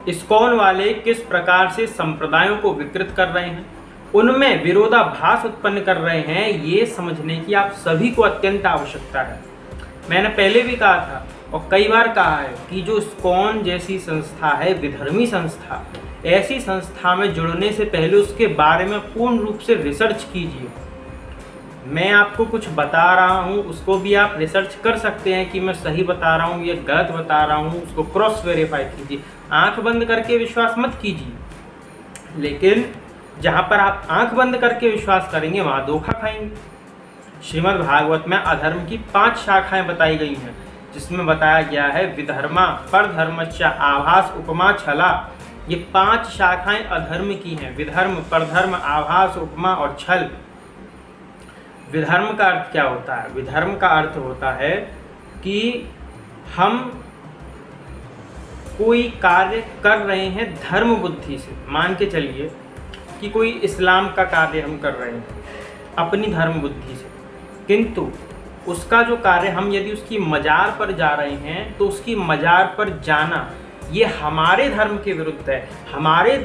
ISKCON वाले किस प्रकार से संप्रदायों को विकृत कर रहे हैं, उनमें विरोधाभास उत्पन्न कर रहे हैं, ये समझने की आप सभी को अत्यंत आवश्यकता है। मैंने पहले भी कहा था और कई बार कहा है कि जो इस्कॉन जैसी संस्था है, विधर्मी संस्था, ऐसी संस्था में जुड़ने से पहले उसके बारे में पूर्ण रूप से रिसर्च कीजिए। मैं आपको कुछ बता रहा हूँ, उसको भी आप रिसर्च कर सकते हैं कि मैं सही बता रहा हूँ या गलत बता रहा हूँ, उसको क्रॉस वेरीफाई कीजिए। आंख बंद करके विश्वास मत कीजिए, लेकिन जहाँ पर आप आंख बंद करके विश्वास करेंगे वहाँ धोखा खाएंगे। श्रीमद् भागवत में अधर्म की 5 शाखाएं बताई गई हैं, जिसमें बताया गया है विधर्मा, परधर्मश्च, आभास, उपमा, छला। ये 5 शाखाएं अधर्म की हैं, विधर्म, परधर्म, आभास, उपमा और छल। विधर्म का अर्थ क्या होता है? विधर्म का अर्थ होता है कि हम कोई कार्य कर रहे हैं धर्म बुद्धि से। मान के चलिए कि कोई इस्लाम का कार्य हम कर रहे हैं अपनी धर्म बुद्धि से, किंतु उसका जो कार्य हम यदि उसकी मजार पर जा रहे हैं तो उसकी मजार पर जाना ये हमारे धर्म के विरुद्ध है, हमारे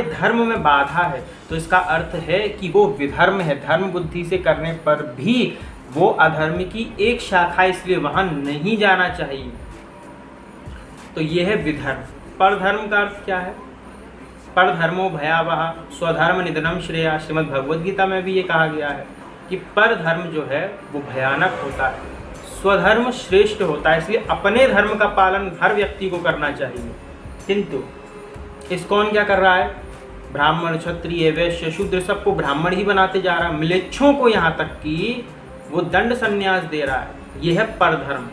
धर्म में बाधा है, तो इसका अर्थ है कि वो विधर्म है। धर्म बुद्धि से करने पर भी वो अधर्म की एक शाखा, इसलिए वहां नहीं जाना चाहिए। तो ये है विधर्म। परधर्म का अर्थ क्या है? परधर्मो भयावह स्वधर्म निधनम श्रेया। श्रीमद् भगवद गीता में भी ये कहा गया है कि परधर्म जो है वो भयानक होता है, स्वधर्म श्रेष्ठ होता है, इसलिए अपने धर्म का पालन हर व्यक्ति को करना चाहिए। किंतु इस्कॉन क्या कर रहा है? ब्राह्मण, क्षत्रिय, वैश्य, शूद्र सबको ब्राह्मण ही बनाते जा रहा है। म्लेच्छों को यहाँ तक कि वो दंड संन्यास दे रहा है। यह है परधर्म,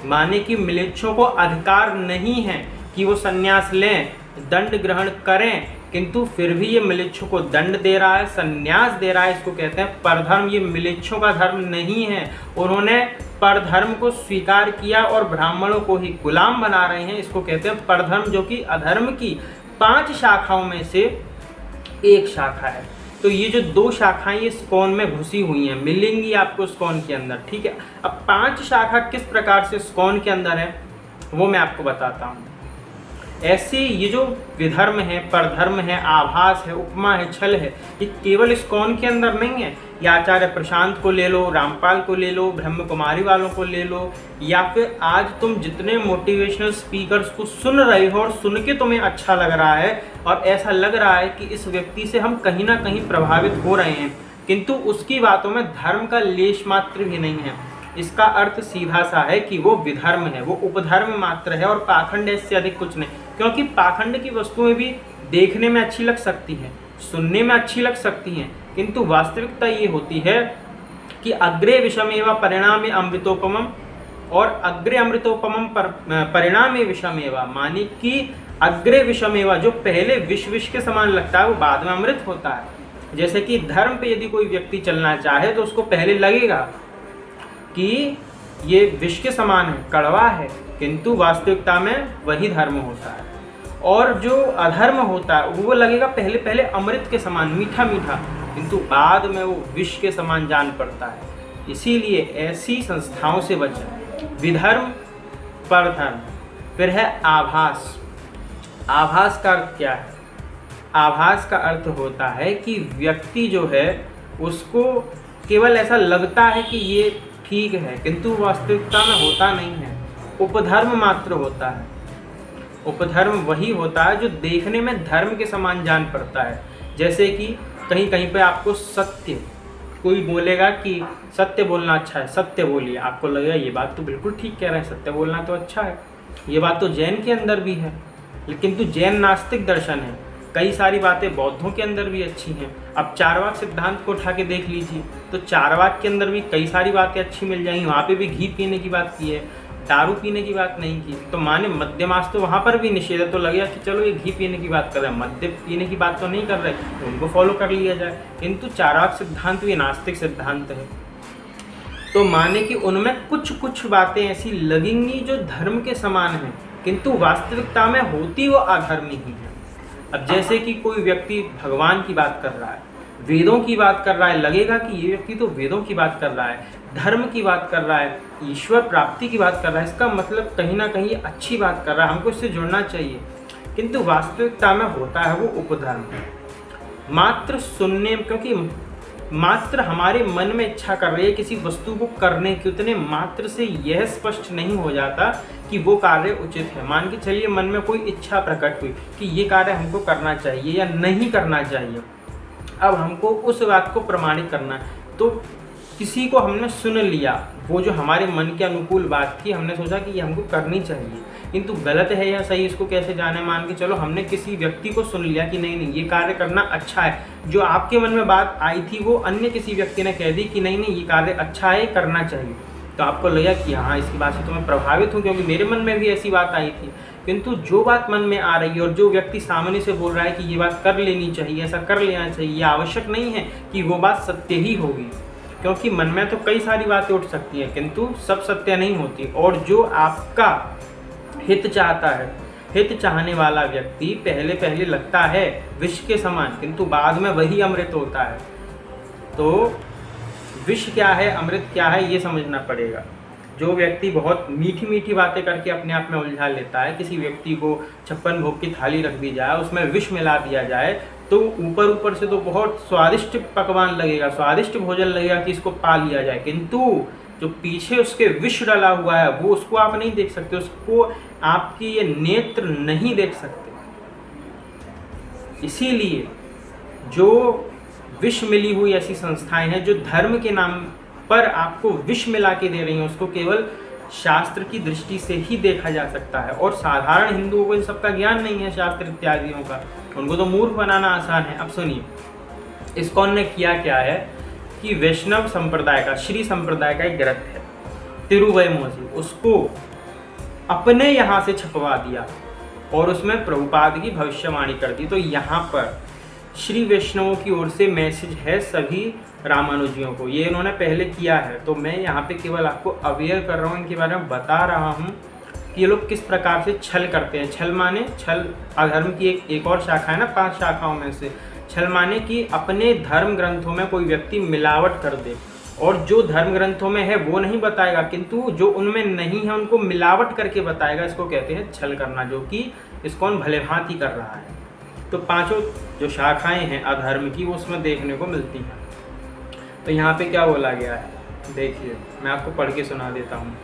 माने कि म्लेच्छों को अधिकार नहीं है कि वो संन्यास लें, दंड ग्रहण करें, किंतु फिर भी ये म्लेच्छों को दंड दे रहा है, संन्यास दे रहा है। इसको कहते हैं परधर्म। ये म्लेच्छों का धर्म नहीं है। उन्होंने परधर्म को स्वीकार किया और ब्राह्मणों को ही गुलाम बना रहे हैं। इसको कहते हैं परधर्म, जो कि अधर्म की 5 शाखाओं में से एक शाखा है। तो ये जो 2 शाखाएं ये इस्कॉन में घुसी हुई हैं, मिलेंगी आपको इस्कॉन के अंदर, ठीक है। अब 5 शाखा किस प्रकार से इस्कॉन के अंदर है वो मैं आपको बताता हूँ। ऐसे ये जो विधर्म है, परधर्म है, आभास है, उपमा है, छल है, ये केवल इस्कॉन के अंदर नहीं है। ये आचार्य प्रशांत को ले लो, रामपाल को ले लो, ब्रह्म कुमारी वालों को ले लो, या फिर आज तुम जितने मोटिवेशनल स्पीकर्स को सुन रहे हो और सुन के तुम्हें अच्छा लग रहा है और ऐसा लग रहा है कि इस व्यक्ति से हम कहीं ना कहीं प्रभावित हो रहे हैं, किंतु उसकी बातों में धर्म का लेश मात्र भी नहीं है। इसका अर्थ सीधा सा है कि वो विधर्म है, वो उपधर्म मात्र है और पाखंड है, इससे अधिक कुछ नहीं। क्योंकि पाखंड की वस्तुएं भी देखने में अच्छी लग सकती हैं, सुनने में अच्छी लग सकती हैं, किंतु वास्तविकता ये होती है कि अग्रे विषमेवा परिणामे अमृतोपमम और अग्रे अमृतोपमम परिणामे विषमेवा, मानी कि अग्रे विषमेवा, जो पहले विष के समान लगता है वो बाद में अमृत होता है। जैसे कि धर्म पे यदि कोई व्यक्ति चलना चाहे तो उसको पहले लगेगा कि ये विष के समान है, कड़वा है, किंतु वास्तविकता में वही धर्म होता है। और जो अधर्म होता है वो लगेगा पहले पहले अमृत के समान, मीठा मीठा, किंतु बाद में वो विष के समान जान पड़ता है। इसीलिए ऐसी संस्थाओं से बचें। विधर्म, परधर्म, फिर है आभास। आभास का अर्थ क्या है? आभास का अर्थ होता है कि व्यक्ति जो है उसको केवल ऐसा लगता है कि ये ठीक है, किंतु वास्तविकता में होता नहीं है, उपधर्म मात्र होता है। उपधर्म वही होता है जो देखने में धर्म के समान जान पड़ता है। जैसे कि कहीं कहीं पे आपको सत्य, कोई बोलेगा कि सत्य बोलना अच्छा है, सत्य बोलिए, आपको लगेगा ये बात तो बिल्कुल ठीक कह रहे हैं, सत्य बोलना तो अच्छा है, ये बात तो जैन के अंदर भी है, लेकिन तो जैन नास्तिक दर्शन है। कई सारी बातें बौद्धों के अंदर भी अच्छी हैं। अब चारवाक सिद्धांत को उठा के देख लीजिए तो चारवाक के अंदर भी कई सारी बातें अच्छी मिल जाएंगी। वहाँ पे भी घी पीने की बात की है, दारू पीने की बात नहीं की। तो माने मद्यमास तो वहाँ पर भी निषेध है, तो लगेगा कि चलो ये घी पीने की बात कर रहे हैं, मद्य पीने की बात तो नहीं कर रहे, तो उनको फॉलो कर लिया जाए। किंतु चारवाक सिद्धांत भी नास्तिक सिद्धांत है, तो माने कि उनमें कुछ कुछ बातें ऐसी लगेंगी जो धर्म के समान हैं, किंतु वास्तविकता में होती वो अधर्मी ही है। अब जैसे कि कोई व्यक्ति भगवान की बात कर रहा है, वेदों की बात कर रहा है, लगेगा कि ये व्यक्ति तो वेदों की बात कर रहा है, धर्म की बात कर रहा है, ईश्वर प्राप्ति की बात कर रहा है, इसका मतलब कहीं ना कहीं अच्छी बात कर रहा है, हमको इससे जुड़ना चाहिए। किंतु वास्तविकता में होता है वो उपधर्म। मात्र सुनने, क्योंकि मात्र हमारे मन में इच्छा कर रही है किसी वस्तु को करने की, उतने मात्र से यह स्पष्ट नहीं हो जाता कि वो कार्य उचित है। मान के चलिए मन में कोई इच्छा प्रकट हुई कि ये कार्य हमको करना चाहिए या नहीं करना चाहिए, अब हमको उस बात को प्रमाणित करना है। तो किसी को हमने सुन लिया, वो जो हमारे मन के अनुकूल बात थी, हमने सोचा कि ये हमको करनी चाहिए, किंतु गलत है या सही इसको कैसे जाने। मान के चलो हमने किसी व्यक्ति को सुन लिया कि नहीं नहीं ये कार्य करना अच्छा है, जो आपके मन में बात आई थी वो अन्य किसी व्यक्ति ने कह दी कि नहीं नहीं ये कार्य अच्छा है, करना चाहिए, तो आपको लगा कि हाँ इसकी बात से तो मैं प्रभावित हूँ क्योंकि मेरे मन में भी ऐसी बात आई थी। किंतु जो बात मन में आ रही है और जो व्यक्ति सामने से बोल रहा है कि ये बात कर लेनी चाहिए, ऐसा कर लेना चाहिए, ये आवश्यक नहीं है कि वो बात सत्य ही होगी, क्योंकि मन में तो कई सारी बातें उठ सकती हैं किंतु सब सत्य नहीं होती। और जो आपका हित चाहता है, हित चाहने वाला व्यक्ति पहले पहले लगता है विष के समान, किंतु बाद में वही अमृत होता है। तो विष क्या है, अमृत क्या है, ये समझना पड़ेगा। जो व्यक्ति बहुत मीठी मीठी बातें करके अपने आप में उलझा लेता है, किसी व्यक्ति को 56 भोग की थाली रख दी जाए, उसमें विष मिला दिया जाए, तो ऊपर ऊपर से तो बहुत स्वादिष्ट पकवान लगेगा, स्वादिष्ट भोजन लगेगा कि इसको पा लिया जाए, किंतु जो पीछे उसके विष डाला हुआ है वो उसको आप नहीं देख सकते, उसको आपकी ये नेत्र नहीं देख सकते। इसीलिए जो विष मिली हुई ऐसी संस्थाएं हैं जो धर्म के नाम पर आपको विष मिला के दे रही हैं, उसको केवल शास्त्र की दृष्टि से ही देखा जा सकता है। और साधारण हिंदुओं को इन सबका ज्ञान नहीं है, शास्त्र इत्यादियों का, उनको तो मूर्ख बनाना आसान है। अब सुनिए इस्कॉन ने किया क्या है कि वैष्णव संप्रदाय का, श्री संप्रदाय का एक ग्रंथ है तिरुवैमोजी, उसको अपने यहाँ से छपवा दिया और उसमें प्रभुपाद की भविष्यवाणी कर दी। तो यहाँ पर श्री वैष्णवों की ओर से मैसेज है सभी रामानुजियों को, ये इन्होंने पहले किया है, तो मैं यहाँ पे केवल आपको अवेयर कर रहा हूँ, इनके बारे में बता रहा हूँ कि ये लोग किस प्रकार से छल करते हैं। छल माने, छल अधर्म की एक और शाखा है ना, 5 शाखाओं में से। छल माने कि अपने धर्म ग्रंथों में कोई व्यक्ति मिलावट कर दे, और जो धर्म ग्रंथों में है वो नहीं बताएगा, किंतु जो उनमें नहीं है उनको मिलावट करके बताएगा, इसको कहते हैं छल करना, जो कि इस्कॉन भलेभांति कर रहा है। तो 5 जो शाखाएं हैं अधर्म की वो उसमें देखने को मिलती हैं। तो यहाँ पे क्या बोला गया है, देखिए मैं आपको पढ़ के सुना देता हूँ।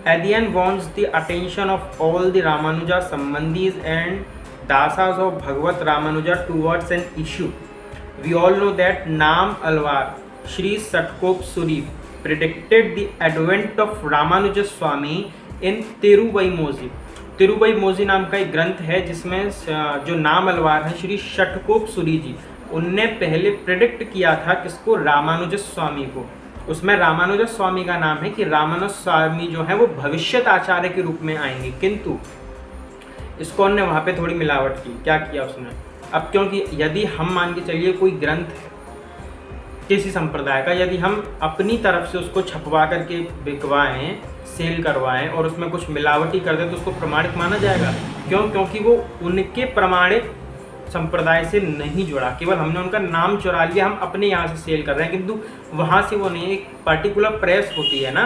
Adyan wants the attention of all the Ramanuja Sambandhis and Dasas of Bhagavat Ramanuja towards an issue. We all know that Naam Alwar, Shri Satkop Suri, predicted the advent of Ramanuja Swami in Tiruvaimozi. तिरुवैमोजी नाम का एक ग्रंथ है जिसमें जो नाम अलवार है श्री षटकोप सूरी जी, उनने पहले प्रेडिक्ट किया था किसको, रामानुज स्वामी को। उसमें रामानुज स्वामी का नाम है कि रामानुज स्वामी जो है वो भविष्यत आचार्य के रूप में आएंगे, किंतु इस्कॉन ने वहाँ पे थोड़ी मिलावट की। क्या किया उसने, अब क्योंकि यदि हम मान के चलिए कोई ग्रंथ है किसी संप्रदाय का, यदि हम अपनी तरफ से उसको छपवा करके बिकवाएं, सेल करवाएं और उसमें कुछ मिलावटी कर दें तो उसको प्रमाणित माना जाएगा। क्यों, क्योंकि वो उनके प्रमाणित संप्रदाय से नहीं जुड़ा, केवल हमने उनका नाम चुरा लिया, हम अपने यहाँ से सेल कर रहे हैं, किंतु वहाँ से वो नहीं। एक पर्टिकुलर प्रेस होती है ना,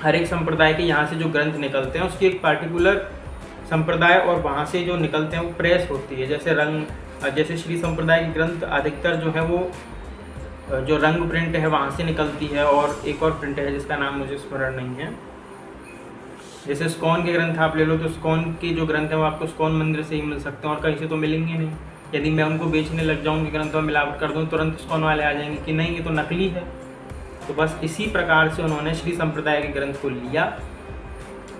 हर एक संप्रदाय के यहाँ से जो ग्रंथ निकलते हैं उसकी एक पर्टिकुलर संप्रदाय और वहाँ से जो निकलते हैं वो प्रेस होती है। जैसे श्री संप्रदाय के ग्रंथ अधिकतर जो है वो जो रंग प्रिंट है वहाँ से निकलती है, और एक और प्रिंट है जिसका नाम मुझे स्मरण नहीं है। जैसे इस्कॉन के ग्रंथ आप ले लो तो इस्कॉन के जो ग्रंथ हैं वो आपको इस्कॉन मंदिर से ही मिल सकते हैं और कहीं से तो मिलेंगे नहीं। यदि मैं उनको बेचने लग जाऊँ कि ग्रंथों में मिलावट कर दूँ, तुरंत इस्कॉन वाले आ जाएंगे कि नहीं ये तो नकली है। तो बस इसी प्रकार से उन्होंने श्री संप्रदाय के ग्रंथ को लिया,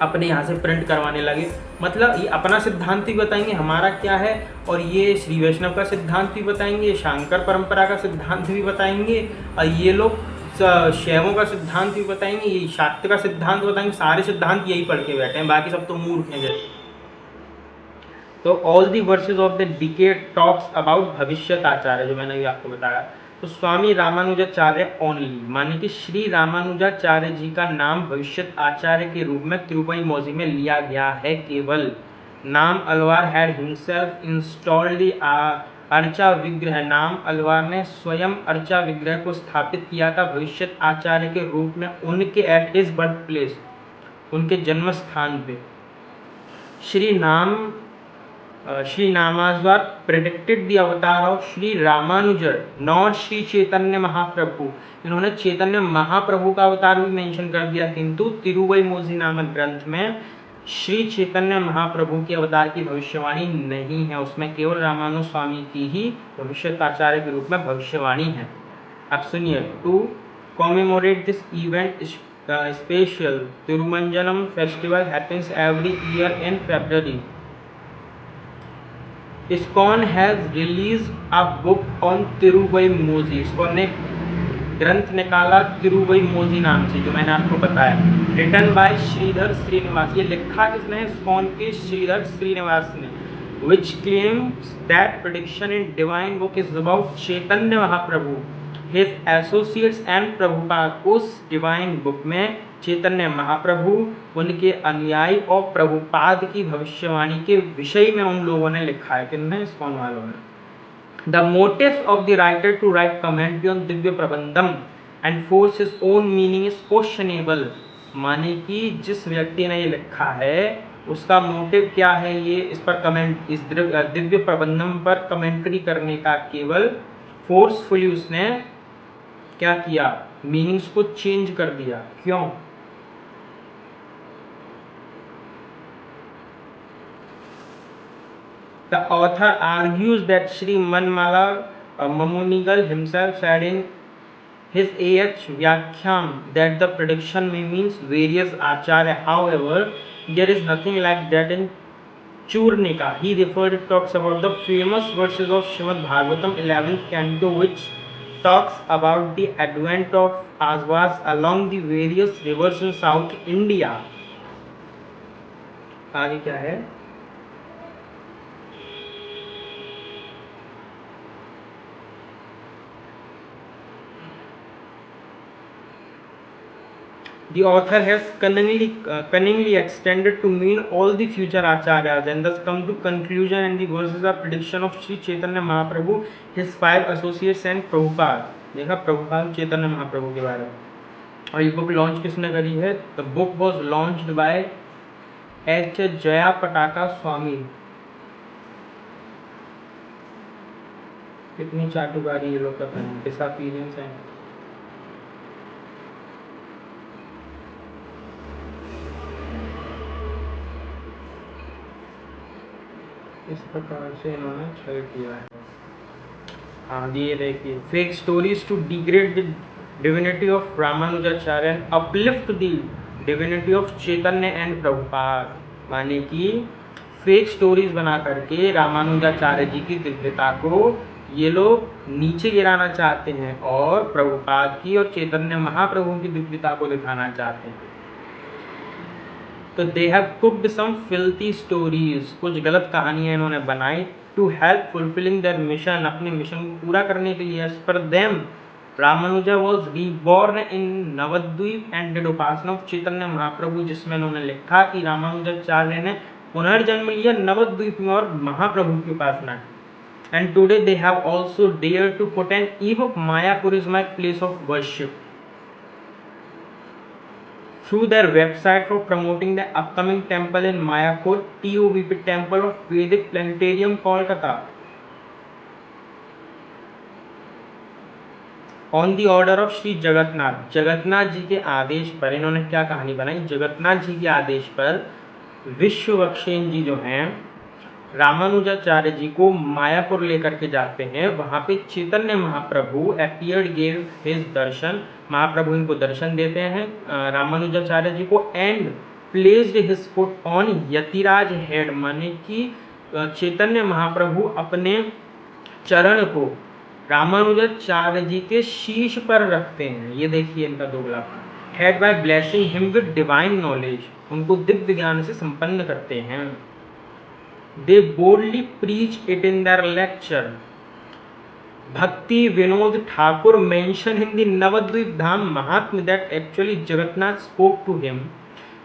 अपने यहाँ से प्रिंट करवाने लगे। मतलब ये अपना सिद्धांत भी बताएंगे हमारा क्या है, और ये श्री वैष्णव का सिद्धांत भी बताएंगे, शांकर परंपरा का सिद्धांत भी बताएंगे, और ये लोग शैवों का सिद्धांत भी बताएंगे, ये शाक्त का सिद्धांत बताएंगे। सारे सिद्धांत यही पढ़ के बैठे हैं, बाकी सब तो मूर्ख हैं जैसे। तो all the versus of the decade talks about भविष्यत आचार्य, जो मैंने अभी आपको बताया। तो स्वामी रामानुजाचार्य ओनली, माने कि श्री रामानुजाचार्य जी का नाम भविष्यत आचार्य के रूप में तिरुवैमोजी में लिया गया है केवल। नाम Alvar had himself installed the अर्चा विग्रह, नाम अलवार ने स्वयं अर्चा विग्रह को स्थापित किया था भविष्यत आचार्य के रूप में उनके एट हिज बर्थ प्लेस, उनके जन्म स्थान पे। श्री नाम Sri Namazwar predicted the avatar of Sri Ramanujar, not Sri Chaitanya Mahaprabhu. इन्होंने चैतन्य महाप्रभु का अवतार भी मेंशन कर दिया, किंतु तिरुवईमोजी नामक ग्रंथ में श्री चैतन्य महाप्रभु के अवतार की भविष्यवाणी नहीं है, उसमें केवल रामानुज स्वामी की ही भविष्यताचार्य के रूप में भविष्यवाणी है। अब सुनिए, to commemorate this event special Tirumanjalam festival happens every year in February. ISKCON has released a book on Tiruvaimoji. ISKCON ने ग्रंथ निकाला तिरुवईमोजी नाम से, जो मैंने आपको बताया, रिटन बाय श्रीधर श्रीनिवास। ये लिखा किसने? ISKCON के श्रीधर श्रीनिवास ने। which claims that prediction in divine book is about Chaitanya Mahaprabhu, his associates and Prabhupada. उस डिवाइन बुक में चैतन्य महाप्रभु, उनके अनुयायी और प्रभुपाद की भविष्यवाणी के विषय में उन लोगों ने लिखा है। किन्होंने? ISKCON वालों ने। The motive of the writer to write commentary on Divya Prabandham and force his own meaning is questionable। माने कि जिस व्यक्ति ने ये लिखा है उसका मोटिव क्या है, ये इस पर कमेंट, इस दिव्य प्रबंधम पर कमेंट्री करने का, केवल फोर्सफुली उसने क्या किया, मीनिंग्स को चेंज कर दिया। क्यों? The author argues that Sri Manmala Mamunigal himself said in his A.H. Vyakhyam that the prediction may means various acharya. However, there is nothing like that in Churnika. He talks about the famous verses of Srimad Bhagavatam 11th canto, which talks about the advent of Asvas along the various rivers in South India. आगे क्या है? The author has cunningly extended to mean all the future acharyas and thus come to conclusion, and the verses are prediction of Sri Chaitanya Mahaprabhu, his 5 associates and Prabhupada। देखा प्रभुपाद चैतन्य महाप्रभु के बारे में। और ये book launch किसने करी है? The book was launched by H Jaya Pataka Swami. कितनी चाटुकारी ये लोग करते हैं, डिसअपीयरेंस है। इस प्रकार से इन्होंने छल किया है। हाँ, ये देखिए, fake stories to degrade the divinity of Ramanujacharya and uplift the divinity of Chaitanya and Prabhupada. माने कि फेक स्टोरीज बना करके रामानुजाचार्य जी की दिव्यता को ये लोग नीचे गिराना चाहते हैं और प्रभुपाद की और चैतन्य महाप्रभु की दिव्यता को दिखाना चाहते हैं। तो they have cooked some filthy stories, कुछ गलत कहानियां इन्होंने बनाई, to help fulfilling their mission, अपने मिशन को पूरा करने के लिए। As per them Ramanuja was reborn in Navadvip and did upasana of Chaitanya Mahaprabhu, जिसमें उन्होंने लिखा कि रामानुजाचार्य ने पुनर्जन्म लिया नवद्वीप में और महाप्रभु की उपासना की। And today they have also dare to put an e-book Mayapur is my place of worship through their website for promoting the upcoming temple in Mayapur, TOVP Temple of Vedic Planetarium, Kolkata. On the order of Sri Jagatnath, Jagannath ji के आदेश पर इन्होंने क्या कहानी बनाई? जगन्नाथ जी के आदेश पर विश्ववक्षेन जी जो हैं रामानुजाचार्य जी को मायापुर लेकर के जाते हैं। वहाँ पे Chaitanya Mahaprabhu appeared, gave his darshan, Mahaprabhu इनको दर्शन देते हैं रामानुजाचार्य जी को, and placed his foot on Yatiraj head, माने कि चैतन्य महाप्रभु अपने चरण को रामानुजाचार्य जी के शीश पर रखते हैं। ये देखिए इनका दोगला। Head by blessing him with divine knowledge, उनको दिव्य ज्ञान से संपन्न करते हैं। They boldly preach it in their lecture. Bhakti Vinod Thakur mentioned in the Navadvip Dham Mahatmya that actually Jagannath spoke to him.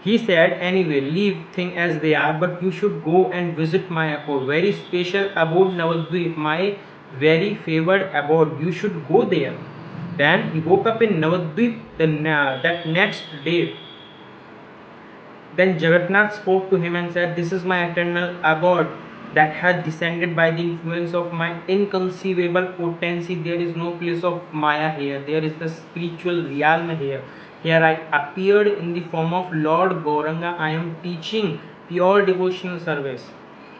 He said, anyway, leave things as they are, but you should go and visit my abode, very special abode Navadvip, my very favored abode. You should go there. Then he woke up in Navadvip that next day. Then Jagannath spoke to him and said, this is my eternal abode. that has descended by the influence of my inconceivable potency. There is no place of Maya here. There is the spiritual realm here. Here I appeared in the form of Lord Gauranga. I am teaching pure devotional service.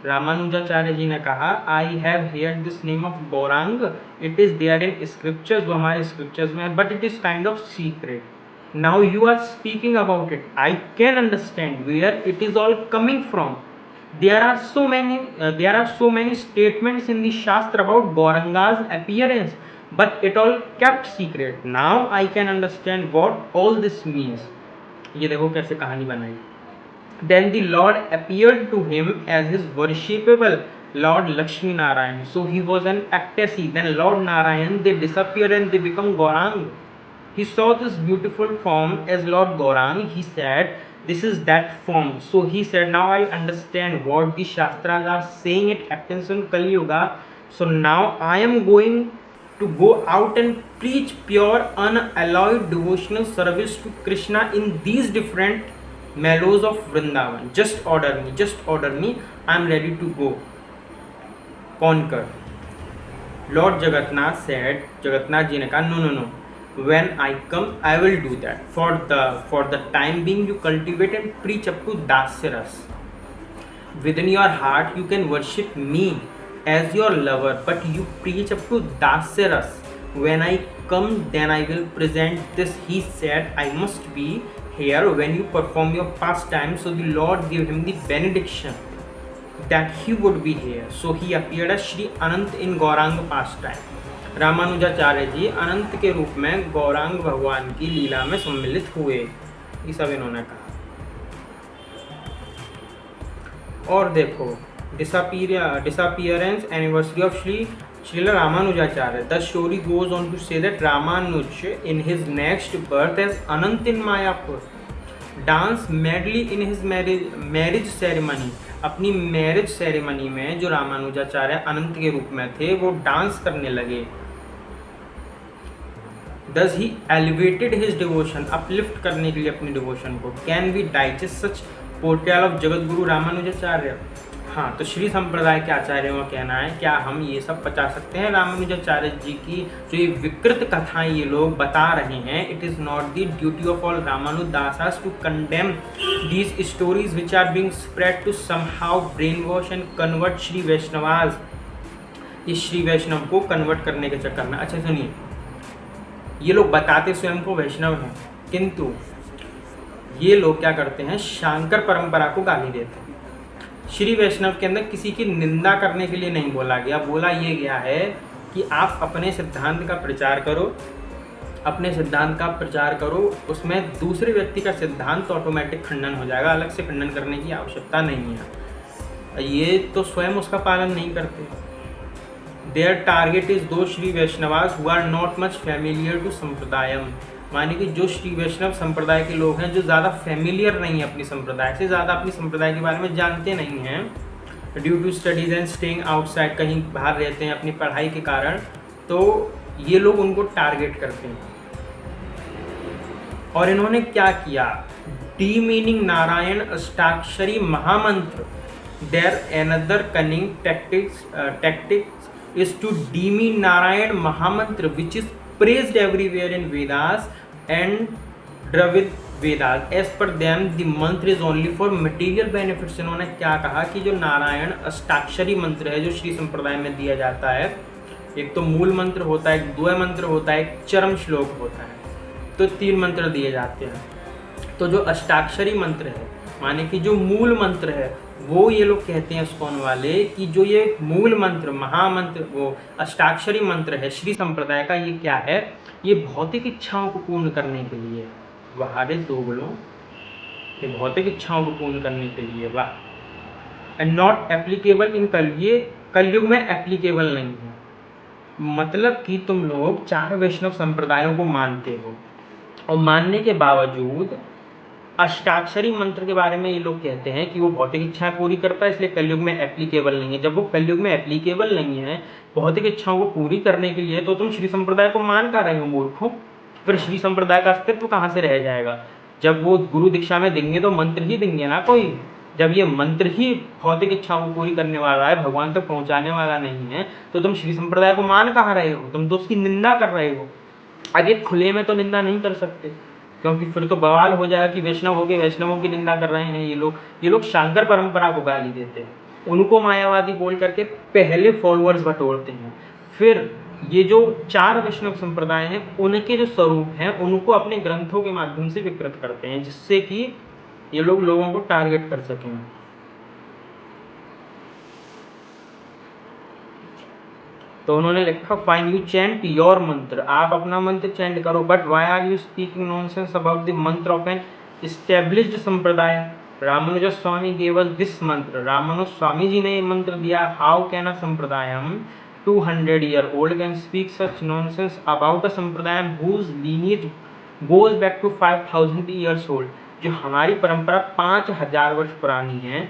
Ramanujacharya ji ने कहा, I have hear this name of Gaurang, it is there in scriptures, वो हमारे scriptures में है, but it is kind of secret. Now you are speaking about it. I can understand where it is all coming from. There are so many statements in the Shastra about Gauranga's appearance, but it all kept secret. Now I can understand what all this means. ये देखो कैसे कहानी बनाई. Then the Lord appeared to him as his worshipable Lord Lakshmi Narayan. So he was an ecstasy. Then Lord Narayan, they disappear and they become Gaurang. He saw this beautiful form as Lord Gaurang. He said, this is that form. So he said, now I understand what the Shastras are saying. It happens in Kali Yuga. So now I am going to go out and preach pure unalloyed devotional service to Krishna in these different mellows of Vrindavan. Just order me. I am ready to go conquer. Lord Jagannath said, Jagannath ji ne kaha, no. When I come, I will do that. For the time being, you cultivate and preach up to Dasya Ras. Within your heart, you can worship me as your lover, but you preach up to Dasya Ras. When I come, then I will present this. He said, I must be here when you perform your pastime. So the Lord gave him the benediction that he would be here. So he appeared as Shri Anant in Gaurang pastime. Ramanujacharya ji अनंत के रूप में गौरांग भगवान की लीला में सम्मिलित हुए, ये सब इन्होंने कहा. और देखो disappearance anniversary of Srila Ramanujacharya. The story goes on to say that Ramanuj in his next birth as Anant in Mayapur dance madly in his marriage ceremony. अपनी मैरिज सेरेमनी में जो रामानुजाचार्य अनंत के रूप में थे वो डांस करने लगे. Thus he elevated his devotion, uplift करने के लिए अपनी डिवोशन को. Can we digest such portal of Jagat Guru Ramanujacharya. हाँ, तो श्री संप्रदाय के आचार्यों का कहना है, क्या हम ये सब पचा सकते हैं रामानुजाचार्य जी की जो ये विकृत कथाएं ये लोग बता रहे हैं. It is not the duty of all Ramanudasas to condemn these stories which are being spread to somehow brainwash and convert Shri Vaishnavas. इस श्री वैष्णव को कन्वर्ट करने के चक्कर में. अच्छा सुनिए, ये लोग बताते स्वयं को वैष्णव हैं, किंतु ये लोग क्या करते हैं, शांकर परंपरा को गाली देते हैं. श्री वैष्णव के अंदर किसी की निंदा करने के लिए नहीं बोला गया. बोला ये गया है कि आप अपने सिद्धांत का प्रचार करो, अपने सिद्धांत का प्रचार करो, उसमें दूसरे व्यक्ति का सिद्धांत ऑटोमेटिक खंडन हो जाएगा, अलग से खंडन करने की आवश्यकता नहीं है. ये तो स्वयं उसका पालन नहीं करते. There target is those Shri Vaishnavas who are not much familiar to sampradayam. माने कि जो श्री वैष्णव संप्रदाय के लोग हैं जो ज़्यादा फैमिलियर नहीं है अपनी संप्रदाय से, ज़्यादा अपनी संप्रदाय के बारे में जानते नहीं हैं, due to studies and staying outside, कहीं बाहर रहते हैं अपनी पढ़ाई के कारण, तो ये लोग उनको टारगेट करते हैं. और इन्होंने क्या किया, डी मीनिंग नारायण अष्टाक्षरी महामंत्र. There another cunning tactics is to demean Narayan Mahamantra, which is praised everywhere in Vedas and Dravid Vedas. As per them, the mantra is only for material benefits. इन्होंने क्या कहा कि जो नारायण अष्टाक्षरी मंत्र है जो श्री संप्रदाय में दिया जाता है, एक तो मूल मंत्र होता है, एक द्वय मंत्र होता है, एक चरम श्लोक होता है, तो 3 मंत्र दिए जाते हैं. तो जो अष्टाक्षरी मंत्र है, माने कि जो मूल मंत्र है, वो ये लोग कहते हैं इस्कॉन वाले कि जो ये मूल मंत्र महामंत्र वो अष्टाक्षरी मंत्र है श्री संप्रदाय का, ये क्या है, ये भौतिक इच्छाओं को पूर्ण करने के लिए. वाह दो बोलो, ये भौतिक इच्छाओं को पूर्ण करने के लिए. वाह. एंड नॉट एप्लीकेबल इन ये कलयुग में एप्लीकेबल नहीं है. मतलब कि तुम लोग 4 वैष्णव संप्रदायों को मानते हो और मानने के बावजूद अष्टाक्षरी मंत्र के बारे में ये लोग कहते हैं कि वो भौतिक इच्छाएं पूरी करता है, इसलिए कलयुग में एप्लीकेबल नहीं है. जब वो कलयुग में एप्लीकेबल नहीं है भौतिक इच्छाओं को पूरी करने के लिए, तो तुम श्री संप्रदाय को मान कर रहे हो मूर्खों. फिर श्री संप्रदाय का अस्तित्व कहाँ से रह जाएगा. जब वो गुरु दीक्षा में देंगे तो मंत्र ही देंगे ना कोई. जब ये मंत्र ही भौतिक इच्छाओं को पूरी करने वाला है, भगवान तक पहुंचाने वाला नहीं है, तो तुम श्री संप्रदाय को मान कहाँ रहे हो? तुम तो उसकी निंदा कर रहे हो। अरे खुले में तो निंदा नहीं कर सकते, क्योंकि फिर तो बवाल हो जाएगा कि वैष्णव हो गए, वैष्णवों की निंदा कर रहे हैं ये लोग शांकर परंपरा को गाली देते हैं, उनको मायावादी बोल करके पहले फॉलोअर्स बटोरते हैं, फिर ये जो 4 वैष्णव संप्रदाय हैं उनके जो स्वरूप हैं उनको अपने ग्रंथों के माध्यम से विकृत करते हैं, जिससे कि ये लोग लोगों को टारगेट कर सकें। तो उन्होंने लिखा फाइन यू चैंट योर मंत्र, आप अपना मंत्र चैंट करो, but why are you speaking nonsense about the mantra of an established sampraday? Ramanuja Swami gave us this mantra, Ramanuja Swami ji ने ये मंत्र दिया। How can a sampradayam 200 year old can speak such nonsense about a संप्रदाय whose lineage goes back to 5000 years old? जो हमारी परंपरा 5000 वर्ष पुरानी है,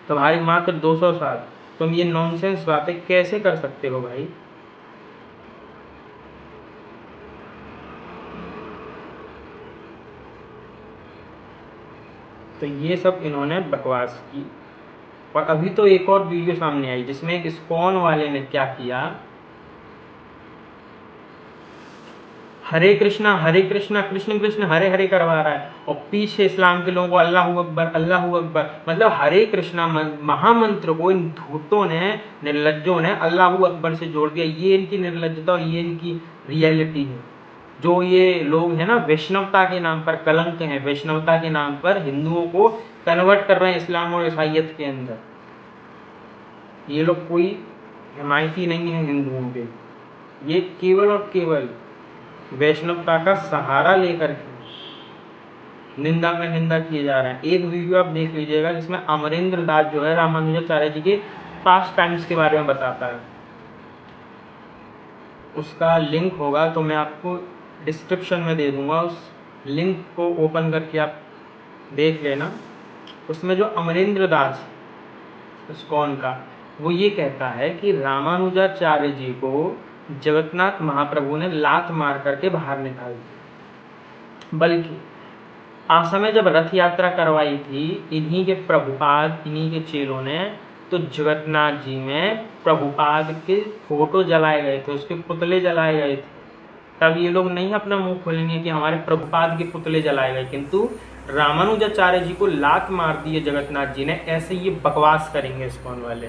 तुम्हारी मात्र 200 साल, तुम ये नॉनसेंस बातें कैसे कर सकते हो भाई? तो ये सब इन्होंने बकवास की। और अभी तो एक और वीडियो सामने आई जिसमें एक इस्कॉन वाले ने क्या किया, हरे कृष्णा कृष्ण कृष्ण हरे हरे करवा रहा है, और पीछे इस्लाम के लोगों को अल्लाहू अकबर, मतलब हरे कृष्णा महामंत्र को इन धूर्तों ने, निर्लज्जों ने अल्लाहू अकबर से जोड़ दिया। ये इनकी निर्लज्जता और ये इनकी रियलिटी है। जो ये लोग हैं ना, वैष्णवता के नाम पर कलंक हैं, वैष्णवता के नाम पर हिंदुओं को कन्वर्ट कर रहे हैं इस्लाम और ईसाइयत के अंदर। ये लोग कोई हिमायती नहीं है हिंदुओं के, ये केवल और केवल वैष्णवता का सहारा लेकर के निंदा में निंदा किए जा रहे हैं। एक वीडियो आप देख लीजिएगा जिसमें अमरेंद्र दास जो है रामानुजाचार्य जी के पास्ट टाइम्स के बारे में बताता है, उसका लिंक होगा तो मैं आपको डिस्क्रिप्शन में दे दूंगा, उस लिंक को ओपन करके आप देख लेना। उसमें जो अमरेंद्र दास इस्कॉन का, वो ये कहता है कि रामानुजाचार्य जी को जगन्नाथ महाप्रभु ने लात मार करके बाहर निकाल दिया। बल्कि आसम में जब रथ यात्रा करवाई थी इन्हीं के प्रभुपाद, इन्हीं के चेलों ने, तो जगन्नाथ जी में प्रभुपाद के फोटो जलाए गए थे, उसके पुतले जलाए गए थे। तब ये लोग नहीं अपना मुंह खोलेंगे कि हमारे प्रभुपाद के पुतले जलाए गए, किंतु रामानुजाचार्य जी को लात मार दी है जगन्नाथ जी ने, ऐसे ये बकवास करेंगे इस्कॉन वाले।